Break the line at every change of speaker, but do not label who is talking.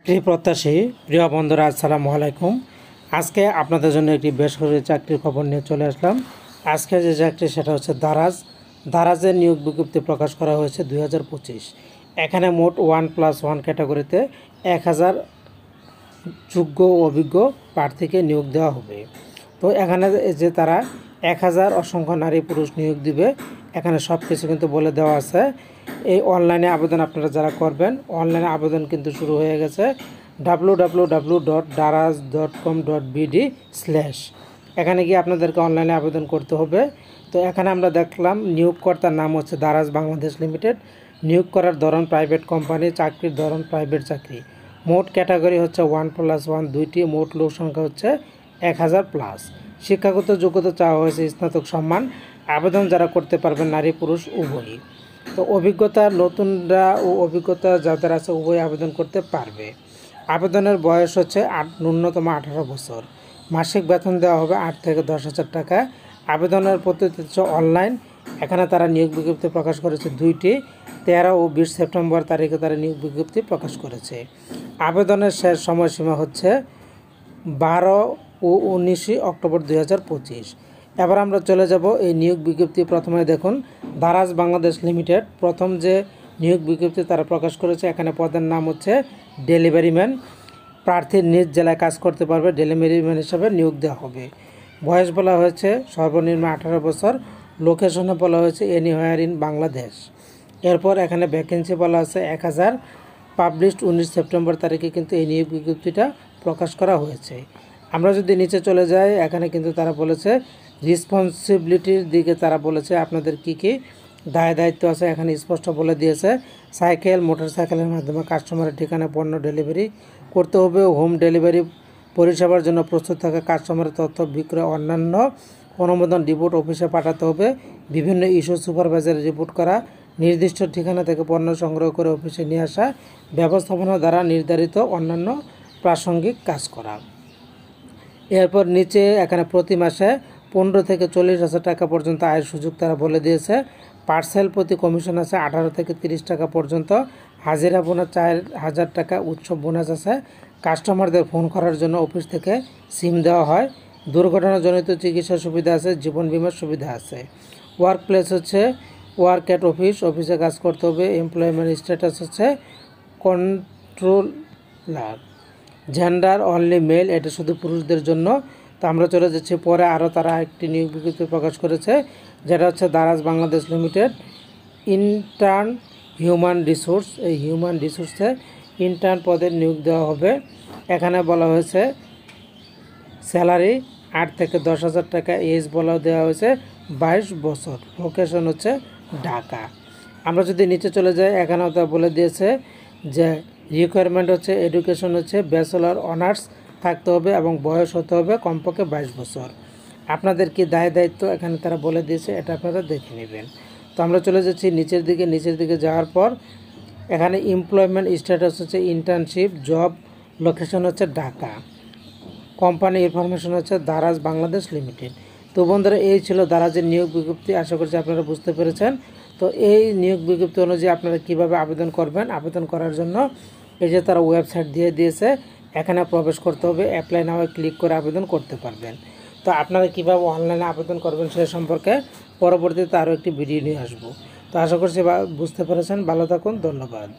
প্রিয় প্রত্যাশী, প্রিয় বন্ধুরা, আসসালামু আলাইকুম। আজকে আপনাদের জন্য একটি বেসরকারি চাকরির খবর নিয়ে চলে আসলাম। আজকে যে চাকরি সেটা হচ্ছে দারাজের নিয়োগ বিজ্ঞপ্তি প্রকাশ করা হয়েছে 2025। এখানে মোট 1+1 ক্যাটাগরিতে 1000 যোগ্য ও অভিজ্ঞ প্রার্থীকে নিয়োগ দেওয়া হবে। তো এখানে যে তারা 1000 অসংখ্য নারী পুরুষ নিয়োগ দিবে, এখানে সব কিছু কিন্তু বলে দেওয়া আছে। এই অনলাইনে আবেদন আপনারা যারা করবেন, অনলাইনে আবেদন কিন্তু শুরু হয়ে গেছে www.daraz.com.bd/ এখানে গিয়ে আপনাদেরকে অনলাইনে আবেদন করতে হবে। তো এখানে আমরা দেখলাম নিয়োগকর্তার নাম হচ্ছে দারাজ বাংলাদেশ লিমিটেড। নিয়োগ করার ধরন প্রাইভেট কোম্পানি, চাকরির ধরন প্রাইভেট চাকরি। মোট ক্যাটাগরি হচ্ছে 1+1 দুইটি, মোট লোক সংখ্যা হচ্ছে 1000+। শিক্ষাগত যোগ্যতা চাওয়া হয়েছে স্নাতক সম্মান। আবেদন যারা করতে পারবেন নারী পুরুষ উভয়ই। তো অভিজ্ঞতা নতুনরা ও অভিজ্ঞতা যাদের আছে উভয় আবেদন করতে পারবে। আবেদনের বয়স হচ্ছে ন্যূনতম 18 বছর। মাসিক বেতন দেওয়া হবে 8 থেকে 10,000 টাকা। আবেদনের পদ্ধতি হচ্ছে অনলাইন। এখানে তারা নিয়োগ বিজ্ঞপ্তি প্রকাশ করেছে দুইটি, 13 ও 20 সেপ্টেম্বর তারিখে তারা নিয়োগ বিজ্ঞপ্তি প্রকাশ করেছে। আবেদনের শেষ সময়সীমা হচ্ছে 12 ও 19 অক্টোবর 2025। এবার আমরা চলে যাব এই নিয়োগ বিজ্ঞপ্তি। প্রথমে দেখুন দারাজ বাংলাদেশ লিমিটেড প্রথম যে নিয়োগ বিজ্ঞপ্তি তারা প্রকাশ করেছে, এখানে পদের নাম হচ্ছে ডেলিভারি ম্যান। প্রার্থীর নিজ জেলায় কাজ করতে পারবে, ডেলিভারি ম্যান হিসাবে নিয়োগ দেওয়া হবে। বয়স বলা হয়েছে সর্বনিম্ন 18 বছর। লোকেশনে বলা হয়েছে এনিহোয়ার ইন বাংলাদেশ। এরপর এখানে ভ্যাকেন্সি বলা আছে 1000। পাবলিশড 19 সেপ্টেম্বর তারিখে কিন্তু এই নিয়োগ বিজ্ঞপ্তিটা প্রকাশ করা হয়েছে। আমরা যদি নিচে চলে যাই, এখানে কিন্তু তারা বলেছে রেসপন্সিবিলিটির দিকে তারা বলেছে আপনাদের কি কি দায়িত্ব আছে এখানে স্পষ্ট বলে দিয়েছে। মোটরসাইকেলের মাধ্যমে কাস্টমারের ঠিকানা পণ্য ডেলিভারি করতে হবে। হোম ডেলিভারি পরিষেবার জন্য প্রস্তুত থাকা কাস্টমারের তথ্য বিক্রয় অন্যান্য অনুমোদন রিপোর্ট অফিসে পাঠাতে হবে। বিভিন্ন ইস্যু সুপারভাইজারে রিপোর্ট করা, নির্দিষ্ট ঠিকানা থেকে পণ্য সংগ্রহ করে অফিসে নিয়ে আসা, ব্যবস্থাপনা দ্বারা নির্ধারিত অন্যান্য প্রাসঙ্গিক কাজ করা। এরপর নিচে এখানে প্রতি মাসে 15 থেকে 40,000 টাকা পর্যন্ত আয়ের সুযোগ তারা বলে দিয়েছে। পার্সেল প্রতি কমিশন আছে 18 থেকে 30 টাকা পর্যন্ত। হাজিরা বোনাস 4,000 টাকা। উৎসব বোনাস আছে। কাস্টমারদের ফোন করার জন্য অফিস থেকে সিম দেওয়া হয়। দুর্ঘটনাজনিত চিকিৎসা সুবিধা আছে, জীবন বিমার সুবিধা আছে। ওয়ার্ক প্লেস হচ্ছে ওয়ার্ক অ্যাট অফিস, অফিসে কাজ করতে হবে। এমপ্লয়মেন্ট স্ট্যাটাস হচ্ছে কন্ট্রোলার। জেন্ডার অনলি মেল, এটা শুধু পুরুষদের জন্য। তো আমরা চলে যাচ্ছি পরে। আরও তারা একটি নিয়োগ বিজ্ঞপ্তি প্রকাশ করেছে, যেটা হচ্ছে Daraz Bangladesh limited intern human resource. এই হিউম্যান রিসোর্সে ইন্টার্ন পদে নিয়োগ দেওয়া হবে। এখানে বলা হয়েছে স্যালারি 8 থেকে 10,000 টাকা। এজ বলা দেওয়া হয়েছে 22 বছর। লোকেশন হচ্ছে ঢাকা। আমরা যদি নিচে চলে যাই, এখানেও তা বলে দিয়েছে যে রিকোয়ারমেন্ট হচ্ছে এডুকেশন হচ্ছে ব্যাচেলর অনার্স থাকতে হবে এবং বয়স হতে হবে কমপক্ষে 22 বছর। আপনাদের কি দায়িত্ব এখানে তারা বলে দিয়েছে, এটা আপনারা দেখে নেবেন। তো আমরা চলে যাচ্ছি নিচের দিকে যাওয়ার পর এখানে এমপ্লয়মেন্ট স্ট্যাটাস হচ্ছে ইন্টার্নশিপ জব। লোকেশন হচ্ছে ঢাকা। কোম্পানি ইনফরমেশন হচ্ছে দারাজ বাংলাদেশ লিমিটেড। তো বন্ধুরা, এই ছিল দারাজের নিয়োগ বিজ্ঞপ্তি। আশা করছি আপনারা বুঝতে পেরেছেন। তো এই নিয়োগ বিজ্ঞপ্তি অনুযায়ী আপনারা কিভাবে আবেদন করবেন, আবেদন করার জন্য এই যে তারা ওয়েবসাইট দিয়ে দিয়েছে, এখানে প্রবেশ করতে হবে। অ্যাপ্লাই নাও ক্লিক করে আবেদন করতে পারবেন। তো আপনারা কীভাবে অনলাইনে আবেদন করবেন সে সম্পর্কে পরবর্তীতে আরও একটি ভিডিও নিয়ে আসবো। তো আশা করছি বুঝতে পেরেছেন। ভালো থাকুন, ধন্যবাদ।